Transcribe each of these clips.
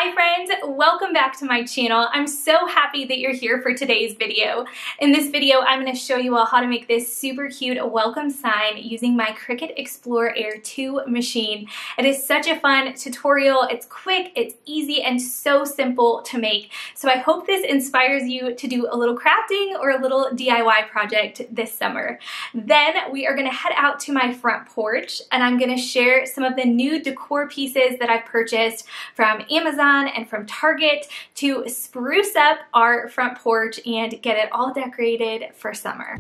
Hi friends, welcome back to my channel. I'm so happy that you're here for today's video. In this video, I'm going to show you all how to make this super cute welcome sign using my Cricut Explore Air 2 machine. It is such a fun tutorial. It's quick, it's easy, and so simple to make. So I hope this inspires you to do a little crafting or a little DIY project this summer. Then we are going to head out to my front porch and I'm going to share some of the new decor pieces that I've purchased from Amazon and from Target to spruce up our front porch and get it all decorated for summer.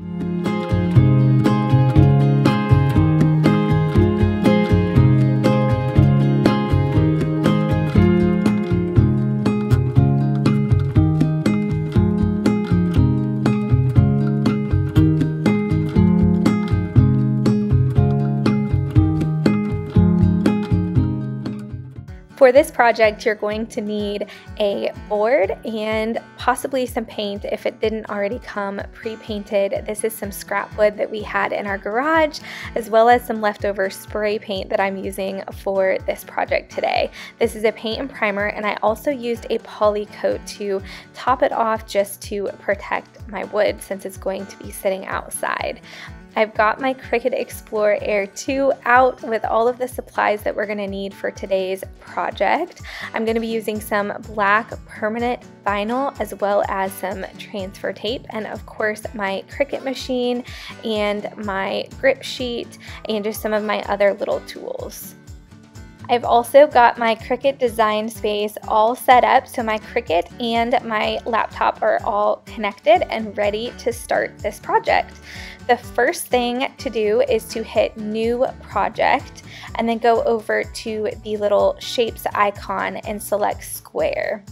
For this project, you're going to need a board and possibly some paint if it didn't already come pre-painted. This is some scrap wood that we had in our garage, as well as some leftover spray paint that I'm using for this project today. This is a paint and primer, and I also used a poly coat to top it off just to protect my wood since it's going to be sitting outside. I've got my Cricut Explore Air 2 out with all of the supplies that we're going to need for today's project. I'm going to be using some black permanent vinyl as well as some transfer tape, and of course my Cricut machine and my grip sheet and just some of my other little tools. I've also got my Cricut design space all set up, so my Cricut and my laptop are all connected and ready to start this project. The first thing to do is to hit New Project and then go over to the little shapes icon and select Square.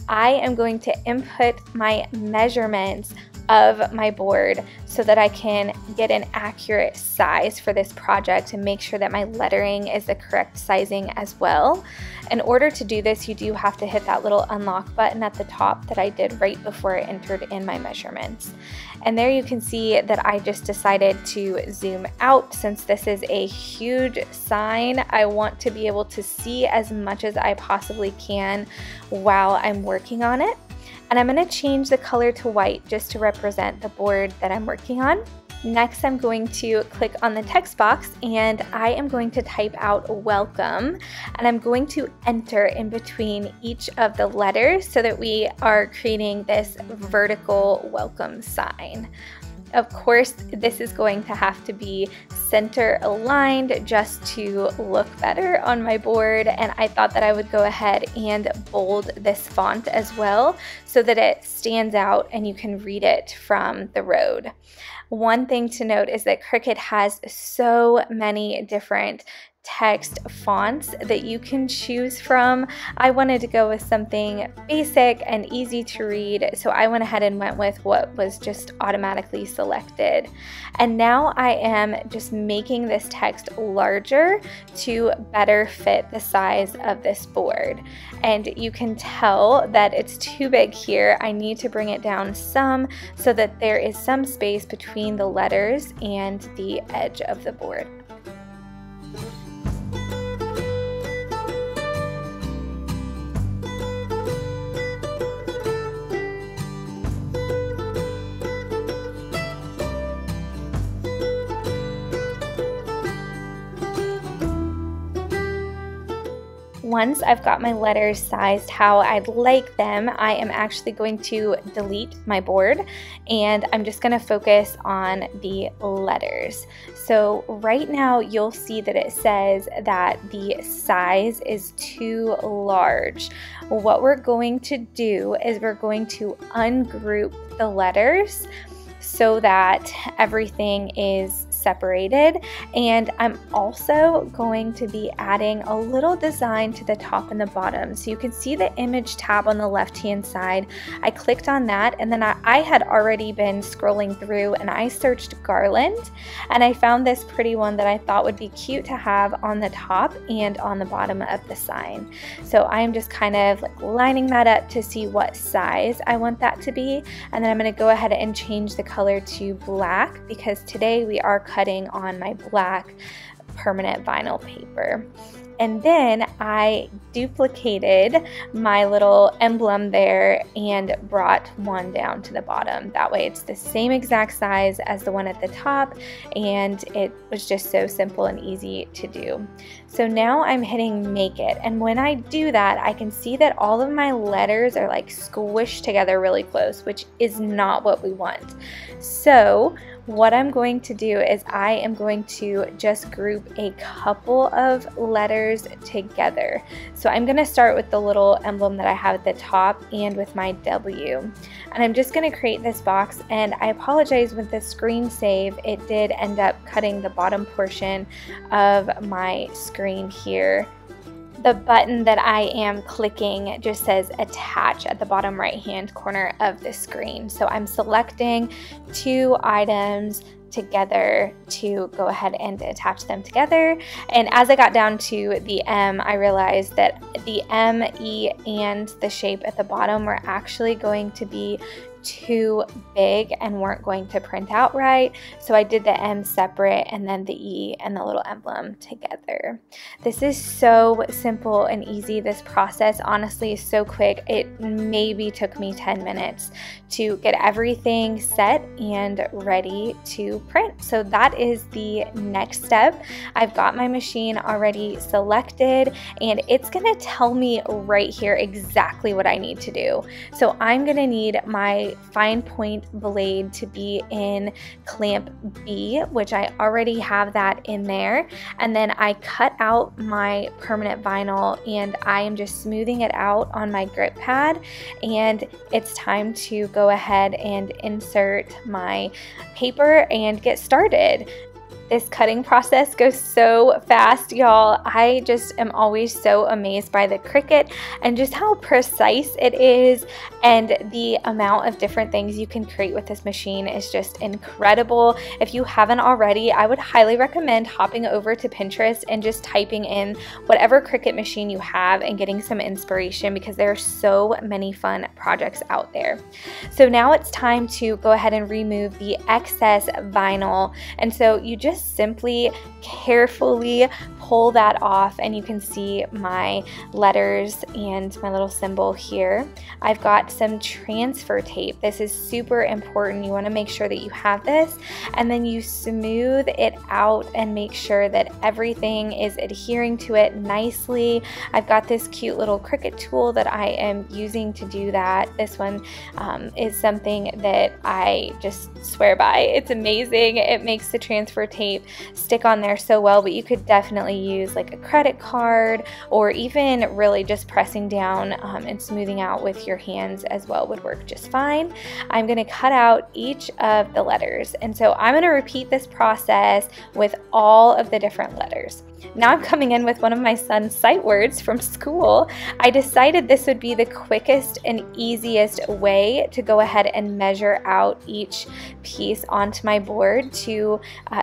I am going to input my measurements of my board so that I can get an accurate size for this project and make sure that my lettering is the correct sizing as well. In order to do this, you do have to hit that little unlock button at the top that I did right before I entered in my measurements. And there you can see that I just decided to zoom out since this is a huge sign. I want to be able to see as much as I possibly can while I'm working on it. And I'm going to change the color to white just to represent the board that I'm working on. Next, I'm going to click on the text box and I am going to type out welcome, and I'm going to enter in between each of the letters so that we are creating this vertical welcome sign. Of course, this is going to have to be center aligned just to look better on my board, and I thought that I would go ahead and bold this font as well so that it stands out and you can read it from the road. One thing to note is that Cricut has so many different text fonts that you can choose from. I wanted to go with something basic and easy to read, so I went ahead and went with what was just automatically selected. And now I am just making this text larger to better fit the size of this board. And you can tell that it's too big here. I need to bring it down some so that there is some space between the letters and the edge of the board. Once I've got my letters sized how I'd like them, I am actually going to delete my board and I'm just going to focus on the letters. So right now you'll see that it says that the size is too large. What we're going to do is we're going to ungroup the letters so that everything is separated, and I'm also going to be adding a little design to the top and the bottom. So you can see the image tab on the left hand side. I clicked on that, and then I had already been scrolling through and I searched garland, and I found this pretty one that I thought would be cute to have on the top and on the bottom of the sign. So I'm just kind of like lining that up to see what size I want that to be, and then I'm going to go ahead and change the color to black because today we are cutting on my black permanent vinyl paper. And then I duplicated my little emblem there and brought one down to the bottom. That way it's the same exact size as the one at the top, and it was just so simple and easy to do. So now I'm hitting make it, and when I do that, I can see that all of my letters are like squished together really close, which is not what we want. So what I'm going to do is I am going to just group a couple of letters together. So I'm going to start with the little emblem that I have at the top and with my W. And I'm just going to create this box, and I apologize, with the screen save, it did end up cutting the bottom portion of my screen here. The button that I am clicking just says attach at the bottom right hand corner of the screen. So I'm selecting 2 items together to go ahead and attach them together. And as I got down to the M, I realized that the M, E, and the shape at the bottom were actually going to be too big and weren't going to print out right. So I did the M separate and then the E and the little emblem together. This is so simple and easy. This process honestly is so quick. It maybe took me 10 minutes to get everything set and ready to print. So that is the next step. I've got my machine already selected, and it's gonna tell me right here exactly what I need to do. So I'm gonna need my fine point blade to be in clamp B, which I already have that in there. And then I cut out my permanent vinyl, and I am just smoothing it out on my grip pad, and it's time to go ahead and insert my paper and get started. This cutting process goes so fast, y'all. I just am always so amazed by the Cricut and just how precise it is, and the amount of different things you can create with this machine is just incredible. If you haven't already, I would highly recommend hopping over to Pinterest and just typing in whatever Cricut machine you have and getting some inspiration, because there are so many fun projects out there. So now it's time to go ahead and remove the excess vinyl, and so you just simply carefully pull that off, and you can see my letters and my little symbol here. I've got some transfer tape. This is super important. You want to make sure that you have this, and then you smooth it out and make sure that everything is adhering to it nicely. I've got this cute little Cricut tool that I am using to do that. This one is something that I just swear by. It's amazing. It makes the transfer tape stick on there so well, but you could definitely use like a credit card, or even really just pressing down and smoothing out with your hands as well would work just fine. I'm going to cut out each of the letters, and so I'm going to repeat this process with all of the different letters. Now I'm coming in with one of my son's sight words from school. I decided this would be the quickest and easiest way to go ahead and measure out each piece onto my board to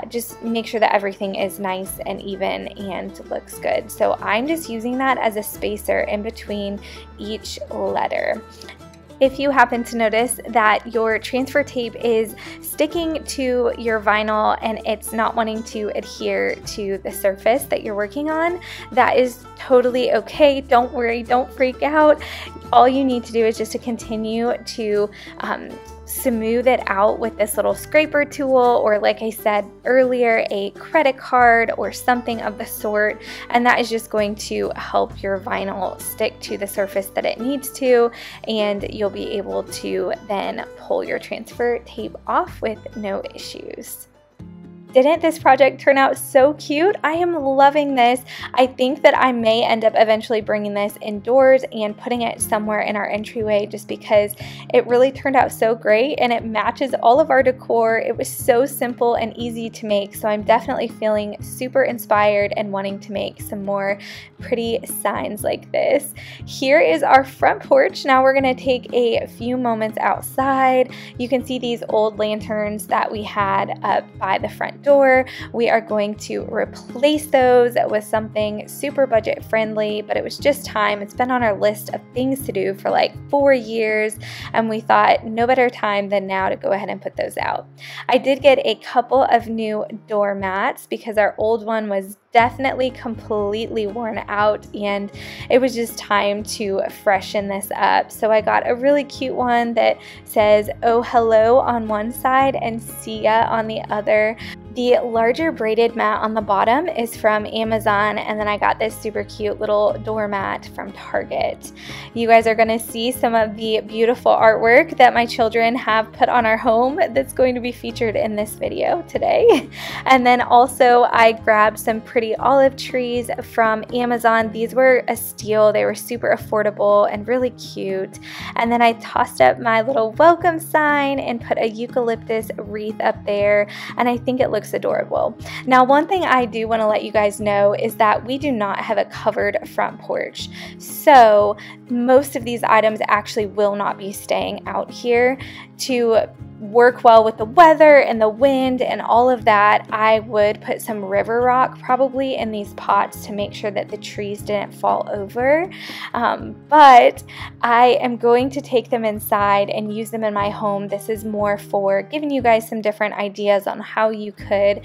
just make sure that everything is nice and even and looks good. So I'm just using that as a spacer in between each letter. If you happen to notice that your transfer tape is sticking to your vinyl and it's not wanting to adhere to the surface that you're working on, that is totally okay. Don't worry, don't freak out. All you need to do is just to continue to smooth it out with this little scraper tool, or like I said earlier, a credit card or something of the sort, and that is just going to help your vinyl stick to the surface that it needs to, and you'll be able to then pull your transfer tape off with no issues. Didn't this project turn out so cute? I am loving this. I think that I may end up eventually bringing this indoors and putting it somewhere in our entryway, just because it really turned out so great and it matches all of our decor. It was so simple and easy to make, so I'm definitely feeling super inspired and wanting to make some more pretty signs like this. Here is our front porch. Now we're going to take a few moments outside. You can see these old lanterns that we had up by the front door. We are going to replace those with something super budget friendly, but it was just time. It's been on our list of things to do for like 4 years, and we thought no better time than now to go ahead and put those out. I did get a couple of new doormats because our old one was definitely completely worn out, and it was just time to freshen this up. So I got a really cute one that says "Oh hello" on one side and "See ya" on the other. The larger braided mat on the bottom is from Amazon, and then I got this super cute little doormat from Target. You guys are going to see some of the beautiful artwork that my children have put on our home that's going to be featured in this video today. And then also I grabbed some pretty olive trees from Amazon. These were a steal. They were super affordable and really cute. And then I tossed up my little welcome sign and put a eucalyptus wreath up there, and I think it looks adorable. Now, one thing I do want to let you guys know is that we do not have a covered front porch. So most of these items actually will not be staying out here. To work well with the weather and the wind and all of that, I would put some river rock probably in these pots to make sure that the trees didn't fall over. But I am going to take them inside and use them in my home. This is more for giving you guys some different ideas on how you could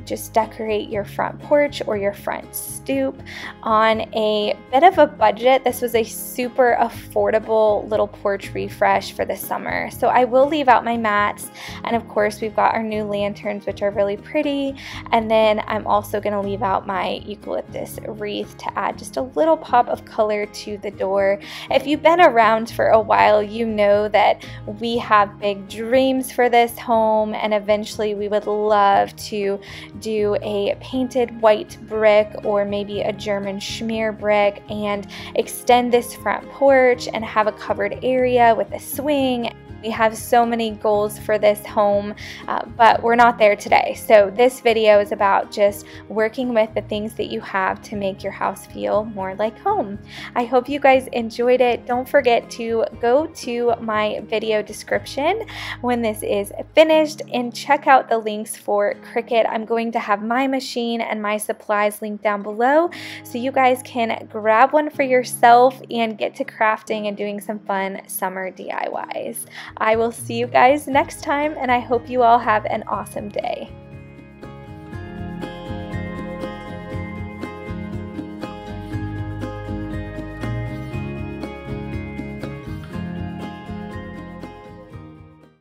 just decorate your front porch or your front stoop on a bit of a budget. This was a super affordable little porch refresh for the summer. So I will leave out my mats, and of course we've got our new lanterns, which are really pretty, and then I'm also going to leave out my eucalyptus wreath to add just a little pop of color to the door. If you've been around for a while, you know that we have big dreams for this home, and eventually we would love to do a painted white brick or maybe a German schmear brick and extend this front porch and have a covered area with a swing. We have so many goals for this home, but we're not there today. So this video is about just working with the things that you have to make your house feel more like home. I hope you guys enjoyed it. Don't forget to go to my video description when this is finished and check out the links for Cricut. I'm going to have my machine and my supplies linked down below, so you guys can grab one for yourself and get to crafting and doing some fun summer DIYs. I will see you guys next time, and I hope you all have an awesome day.